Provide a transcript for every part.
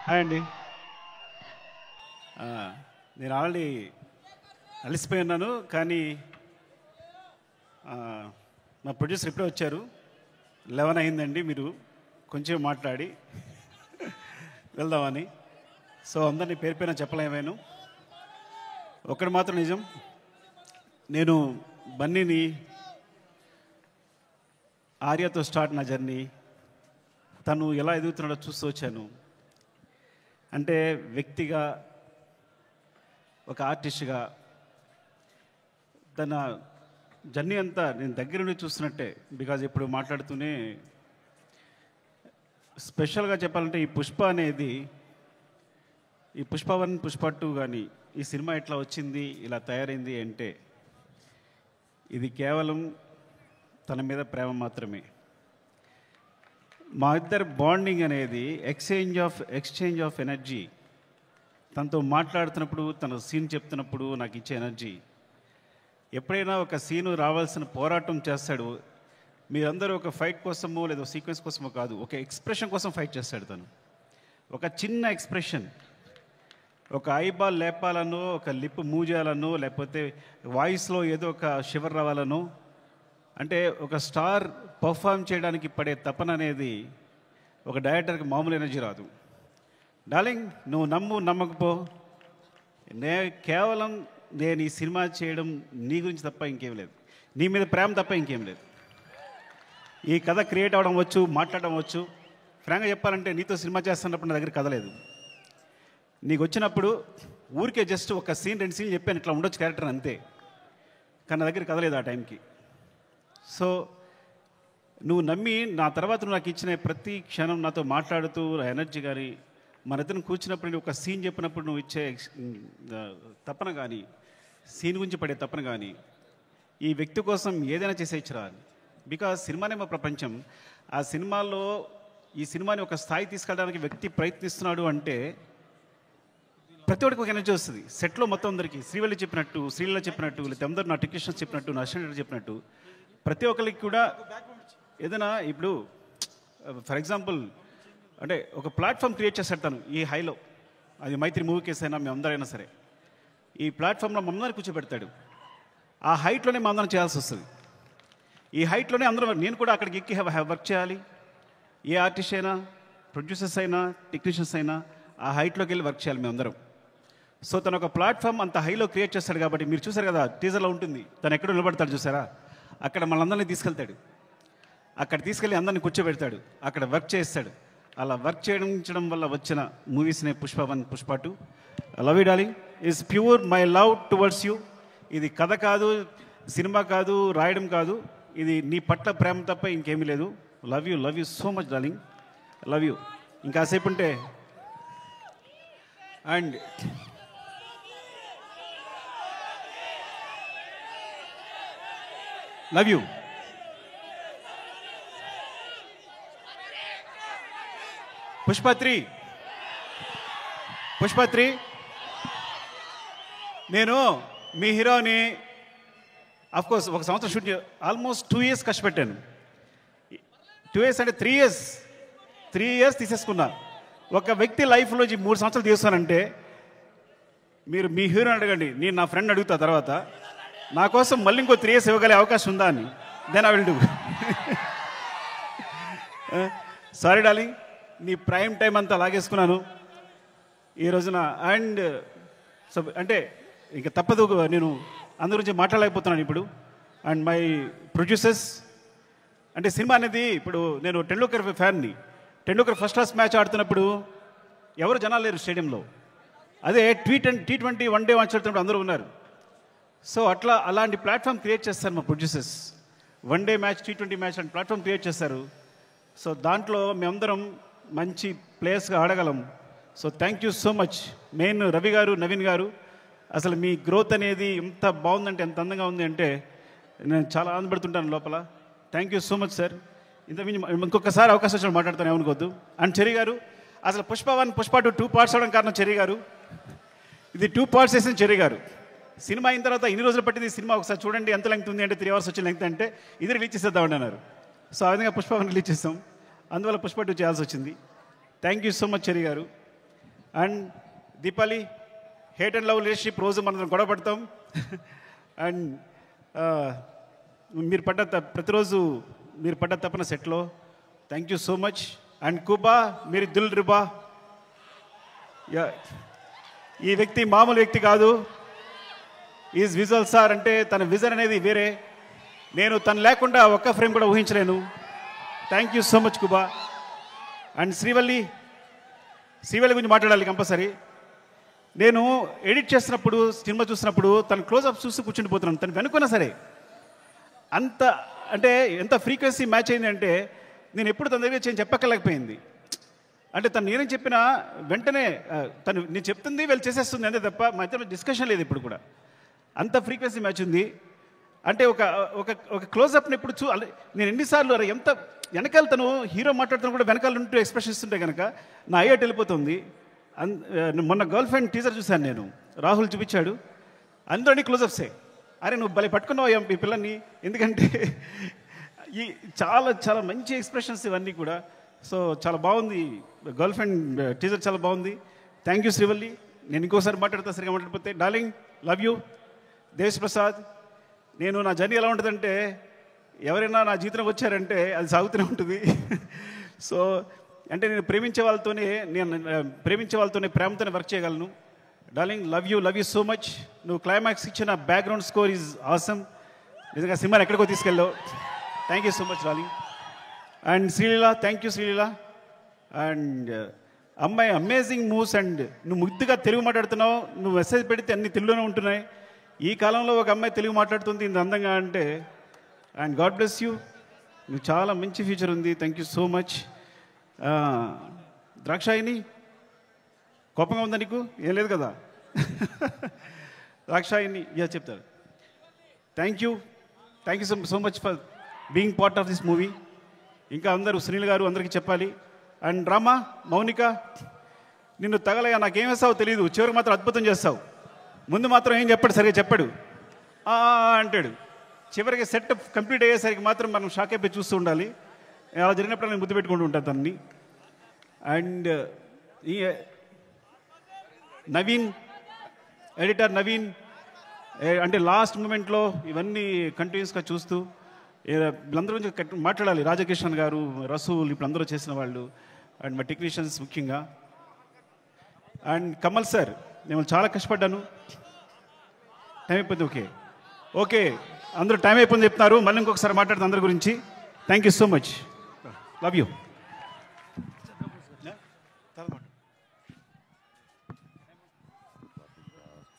Hi అండి. నేను already అలసిపోయి ఉన్నాను, కానీ మా ప్రొడ్యూసర్ ఇప్పుడే వచ్చారు. 11 అయిందండి, మీరు కొంచెం మాట్లాడి వెళ్దామని. సో అందరినీ పేరు పైన చెప్పలేమేను. ఒక్కటి మాత్రం నిజం, నేను బన్నీని ఆర్యతో స్టార్ట్ నా జర్నీ, తను ఎలా ఎదుగుతున్నాడో చూస్తూ వచ్చాను. అంటే వ్యక్తిగా, ఒక ఆర్టిస్ట్గా తన జర్నీ అంతా నేను దగ్గర నుండి చూస్తున్నట్టే. బికాజ్ ఇప్పుడు మాట్లాడుతూనే స్పెషల్గా చెప్పాలంటే ఈ పుష్ప అనేది, ఈ పుష్ప 1, పుష్ప 2 కానీ ఈ సినిమా ఎట్లా వచ్చింది, ఇలా తయారైంది అంటే ఇది కేవలం తన మీద ప్రేమ మాత్రమే. మా ఇద్దరు బాండింగ్ అనేది ఎక్స్చేంజ్ ఆఫ్ ఎనర్జీ. తనతో మాట్లాడుతున్నప్పుడు, తన సీన్ చెప్తున్నప్పుడు నాకు ఇచ్చే ఎనర్జీ. ఎప్పుడైనా ఒక సీను రావాల్సిన పోరాటం చేస్తాడు. మీరందరూ ఒక ఫైట్ కోసమో లేదా సీక్వెన్స్ కోసమో కాదు, ఒక ఎక్స్ప్రెషన్ కోసం ఫైట్ చేస్తాడు తను. ఒక చిన్న ఎక్స్ప్రెషన్, ఒక ఐబాల్ లేపాలనో, ఒక లిప్ మూవ్ చేయాలనో, లేకపోతే వాయిస్లో ఏదో ఒక షివర్ రావాలనో, అంటే ఒక స్టార్ పర్ఫామ్ చేయడానికి పడే తపన అనేది ఒక డైరెక్టర్కి మామూలు ఎనర్జీ రాదు. డార్లింగ్, నువ్వు నమ్మకపో, కేవలం నేను ఈ సినిమా చేయడం నీ గురించి తప్ప ఇంకేం లేదు, నీ మీద ప్రేమ తప్ప ఇంకేం లేదు. ఈ కథ క్రియేట్ అవ్వడం వచ్చు, మాట్లాడడం వచ్చు. ఫ్రాంక్గా చెప్పాలంటే నీతో సినిమా చేస్తున్నప్పుడు నా దగ్గర కథ లేదు. నీకు వచ్చినప్పుడు ఊరికే జస్ట్ ఒక సీన్ 2 సీన్లు చెప్పాను, ఇట్లా ఉండొచ్చు క్యారెక్టర్ అంతే, కానీ నా దగ్గర కథ లేదు ఆ టైంకి. సో నువ్వు నమ్మి నా తర్వాత నువ్వు నాకు ఇచ్చిన ప్రతి క్షణం నాతో మాట్లాడుతూ ఎనర్జీ కానీ, మన ఇద్దరం కూర్చున్నప్పుడు ఒక సీన్ చెప్పినప్పుడు నువ్వు ఇచ్చే తపన కానీ, సీన్ గురించి పడే తపన కానీ, ఈ వ్యక్తి కోసం ఏదైనా చేసేయచ్చురా. బికాజ్ సినిమానే మా ప్రపంచం. ఆ సినిమాలో ఈ సినిమాని ఒక స్థాయి తీసుకెళ్ళడానికి వ్యక్తి ప్రయత్నిస్తున్నాడు అంటే ప్రతి ఒక్కరికి ఒక ఎనర్జీ వస్తుంది. సెట్లో మొత్తం అందరికీ శ్రీవల్లి చెప్పినట్టు, శ్రీలీల చెప్పినట్టు, లేదా అందరూ నా టెక్నీషియన్స్ చెప్పినట్టు, నా అసిస్టెంట్ చెప్పినట్టు ప్రతి ఒక్కరికి కూడా ఏదైనా, ఇప్పుడు ఫర్ ఎగ్జాంపుల్ అంటే ఒక ప్లాట్ఫామ్ క్రియేట్ చేస్తాడు తను ఈ హైలో. అది మైత్రి మూవీ కేసు అయినా మేమందరైనా సరే ఈ ప్లాట్ఫామ్లో మమ్మల్ని కూర్చోబెడతాడు. ఆ హైట్లోనే మా అందరం చేయాల్సి వస్తుంది. ఈ హైట్లోనే అందరం, నేను కూడా అక్కడికి ఎక్కి వర్క్ చేయాలి. ఏ ఆర్టిస్ట్ అయినా, ప్రొడ్యూసర్స్ అయినా, టెక్నీషియన్స్ అయినా ఆ హైట్లోకి వెళ్ళి వర్క్ చేయాలి మేమందరం. సో తను ఒక ప్లాట్ఫామ్ అంత హైలో క్రియేట్ చేస్తాడు కాబట్టి మీరు చూసారు కదా, టీజర్లో ఉంటుంది, తను ఎక్కడో నిలబడతాడు చూసారా, అక్కడ మనందరినీ తీసుకెళ్తాడు. అక్కడ తీసుకెళ్ళి అందరిని కూర్చోబెడతాడు, అక్కడ వర్క్ చేస్తాడు. అలా వర్క్ చేయడం వల్ల వచ్చిన మూవీస్నే Pushpa 1, Pushpa 2. Love you darling, is pure my love towards you. ఇది కథ కాదు, సినిమా కాదు, రాయడం కాదు, ఇది నీ పట్ల ప్రేమ తప్ప ఇంకేమీ లేదు. Love you so much darling, love you. ఇంకాసేపు ఉంటే అండ్ లవ్ యూ. పుష్ప 3 నేను మీ హీరోని అఫ్కోర్స్ 1 సంవత్సరం షూట్ ఆల్మోస్ట్ 2 years కష్టపెట్టాను. 2 years అంటే 3 years 3 years తీసేసుకున్నా. ఒక వ్యక్తి లైఫ్లో 3 సంవత్సరాలు తీస్తానంటే మీరు మీ హీరోని అడగండి, నేను నా ఫ్రెండ్ అడుగుతా తర్వాత నా కోసం మళ్ళీ ఇంకో 3 years ఇవ్వగలే అవకాశం ఉందా అని. Then I will do. Sorry darling, నీ ప్రైమ్ టైం అంతా లాగేసుకున్నాను ఈ రోజున. అండ్ సో అంటే ఇంకా తప్పదు, నేను అందరి గురించి మాట్లాడలేకపోతున్నాను ఇప్పుడు. అండ్ మై ప్రొడ్యూసర్స్, అంటే సినిమా అనేది ఇప్పుడు నేను టెండూల్కర్ ఫ్యాన్ని. టెండూల్కర్ ఫస్ట్ క్లాస్ మ్యాచ్ ఆడుతున్నప్పుడు ఎవరు జనాలు లేరు స్టేడియంలో. అదే T20 1 day మ్యాచ్ ఆడుతున్నప్పుడు అందరూ ఉన్నారు. సో అలాంటి ప్లాట్ఫామ్ క్రియేట్ చేస్తారు మా producers. 1 day match, T20 match and platform create చేస్తారు. సో దాంట్లో మేమందరం మంచి ప్లేయర్స్గా ఆడగలం. So thank you so much. Main Ravi garu, Naveen గారు, అసలు మీ గ్రోత్ అనేది ఎంత బాగుందంటే, ఎంత అందంగా ఉంది అంటే నేను చాలా ఆనందపడుతుంటాను లోపల. Thank you so much sir. ఇంకొకసారి అవకాశం వచ్చిన మాట్లాడతాను, ఏమనుకోవద్దు. అండ్ చెర్రీ గారు, అసలు పుష్ప 1, పుష్ప 2 2 పార్ట్స్ అవడం కారణం చెర్రీ గారు. ఇది 2 పార్ట్స్ వేసిన చెర్రీ గారు. సినిమా అయిన తర్వాత ఇన్ని రోజులు పట్టింది సినిమా, ఒకసారి చూడండి ఎంత లెంగ్త్ ఉంది అంటే 3 hours వచ్చిన లెంగ్త్ అంటే ఇది రిలీజ్ చేసేద్దామని అన్నారు. సో ఆ విధంగా పుష్ప 1 రిలీజ్ చేస్తాం, అందువల్ల పుష్ప 2 చేయాల్సి వచ్చింది. Thank you so much Cherry garu. And Deepali, hate and love relationship, రోజు మనం గొడవ పడతాం. అండ్ మీరు ప్రతిరోజు మీరు పడ్డ తప్పన సెట్లో. Thank you so much. And కుబా, మీరు దిల్ రుబా, ఈ వ్యక్తి మామూలు వ్యక్తి కాదు. ఈజ్ విజువల్ సార్, అంటే తన విజన్ అనేది వేరే. నేను తను లేకుండా ఒక్క ఫ్రేమ్ కూడా ఊహించలేను. Thank you so much Kuba. And Srivalli గురించి మాట్లాడాలి కంపల్సరీ. నేను ఎడిట్ చేస్తున్నప్పుడు, సినిమా చూసినప్పుడు తన క్లోజ్అప్ చూసి కూర్చుండిపోతున్నాను. తను వెనుకున్నా సరే అంత అంటే ఎంత ఫ్రీక్వెన్సీ మ్యాచ్ అయింది అంటే నేను ఎప్పుడు తన దగ్గర చెప్పక్కర్లేకపోయింది. అంటే తను నేనేం చెప్పినా వెంటనే తను నేను చెప్తుంది వీళ్ళు చేసేస్తుంది అంతే తప్ప మా ఇద్దరు డిస్కషన్ లేదు ఇప్పుడు కూడా. అంత ఫ్రీక్వెన్సీ మ్యాచ్ ఉంది. అంటే ఒక క్లోజ్అప్ని ఎప్పుడు నేను ఎన్నిసార్లు ఎంత వెనకాల తను హీరో మాట్లాడుతున్నా కూడా వెనకాల ఉంటూ ఎక్స్ప్రెషన్ ఇస్తుంటే కనుక నా అయ్యేట్ వెళ్ళిపోతుంది. మొన్న గర్ల్ ఫ్రెండ్ టీజర్ చూశాను నేను, రాహుల్ చూపించాడు, అందులోని క్లోజప్సే. అరే నువ్వు భలే పట్టుకున్నావు ఈ పిల్లల్ని, ఎందుకంటే ఈ చాలా చాలా మంచి ఎక్స్ప్రెషన్స్ ఇవన్నీ కూడా. సో చాలా బాగుంది, గర్ల్ ఫ్రెండ్ టీజర్ చాలా బాగుంది. Thank you Srivalli. నేను ఇంకోసారి మాట్లాడతా, సరిగా మాట్లాడిపోతే. Darling, love you. Desh Prasad, నేను నా జర్నీ ఎలా ఉంటుందంటే ఎవరైనా నా జీవితంలోకి వచ్చారంటే అది సాగుతూనే ఉంటుంది. సో అంటే నేను ప్రేమించే వాళ్ళతోనే ప్రేమతోనే వర్క్ చేయగలను. Darling, love you so much. నువ్వు క్లైమాక్స్ ఇచ్చిన బ్యాక్గ్రౌండ్ స్కోర్ ఈజ్ ఆసమ్. నిజంగా సినిమాని ఎక్కడికో తీసుకెళ్ళావు. Thank you so much darling. And Sreeleela, thank you Sreeleela. And అమ్మాయి అమేజింగ్ మూవ్స్. అండ్ నువ్వు ముద్దుగా తెలుగు మాట్లాడుతున్నావు, నువ్వు మెసేజ్ పెడితే అన్ని తెలుగులోనే ఉంటున్నాయి. ఈ కాలంలో ఒక అమ్మాయి తెలుగు మాట్లాడుతుంది ఇంత అందంగా అంటే. అండ్ గాడ్ బ్లెస్ యూ, నువ్వు చాలా మంచి ఫ్యూచర్ ఉంది. Thank you so much. Dakshayani, కోపంగా ఉందా నీకు? ఏం లేదు కదా. ద్రాక్షాయిని చెప్తారు. Thank you so much for being part of this movie. ఇంకా అందరూ సునీల్ గారు అందరికీ చెప్పాలి. అండ్ రామా, మౌనిక, నిన్ను తగలగా నాకేం వేస్తావో తెలియదు, చివరికి మాత్రం అద్భుతం చేస్తావు. ముందు మాత్రం ఏం చెప్పాడు, సరిగా చెప్పాడు అంటాడు. చివరికి సెట్ కంప్లీట్ అయ్యేసరికి మాత్రం మనం షాక్ అయిపోయి చూస్తూ ఉండాలి. అలా జరిగినప్పుడు నేను ముద్దు పెట్టుకుంటూ ఉంటాను తనని. అండ్ ఈ నవీన్, ఎడిటర్ నవీన్, అంటే లాస్ట్ మూమెంట్లో ఇవన్నీ కంటిన్యూస్గా చూస్తూ వీళ్ళందరూ గురించి మాట్లాడాలి. రాజకిషన్ గారు, రసూల్, ఇప్పుడు అందరూ చేసిన వాళ్ళు, అండ్ మా టెక్నీషియన్స్ ముఖ్యంగా. అండ్ కమల్ సార్, నేను చాలా కష్టపడ్డాను. టైం అయిపోయింది. ఓకే అందరూ టైం అయిపోయింది చెప్తున్నారు. మళ్ళీ ఇంకొకసారి మాట్లాడుతుంది అందరి గురించి. Thank you so much, love you.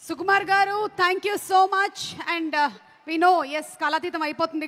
Sukumar garu, thank you so much. And we know, ఎస్ కాలాతీతం అయిపోతుంది.